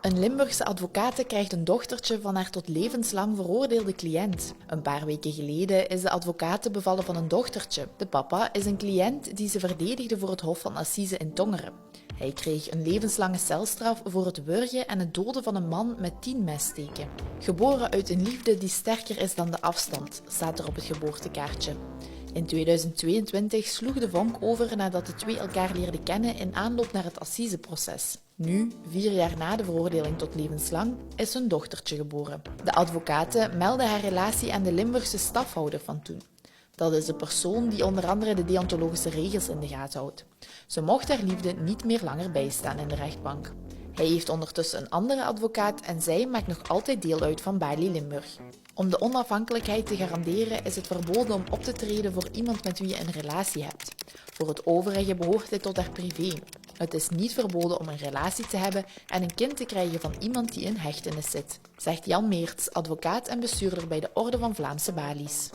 Een Limburgse advocate krijgt een dochtertje van haar tot levenslang veroordeelde cliënt. Een paar weken geleden is de advocate bevallen van een dochtertje. De papa is een cliënt die ze verdedigde voor het Hof van Assise in Tongeren. Hij kreeg een levenslange celstraf voor het wurgen en het doden van een man met 10 messteken. Geboren uit een liefde die sterker is dan de afstand, staat er op het geboortekaartje. In 2022 sloeg de vonk over nadat de twee elkaar leerden kennen in aanloop naar het assiseproces. Nu, 4 jaar na de veroordeling tot levenslang, is hun dochtertje geboren. De advocate meldde haar relatie aan de Limburgse stafhouder van toen. Dat is de persoon die onder andere de deontologische regels in de gaten houdt. Ze mocht haar liefde niet meer langer bijstaan in de rechtbank. Hij heeft ondertussen een andere advocaat en zij maakt nog altijd deel uit van Bali Limburg. Om de onafhankelijkheid te garanderen is het verboden om op te treden voor iemand met wie je een relatie hebt. Voor het overige behoort dit tot haar privé. Het is niet verboden om een relatie te hebben en een kind te krijgen van iemand die in hechtenis zit, zegt Jan Meerts, advocaat en bestuurder bij de Orde van Vlaamse Balies.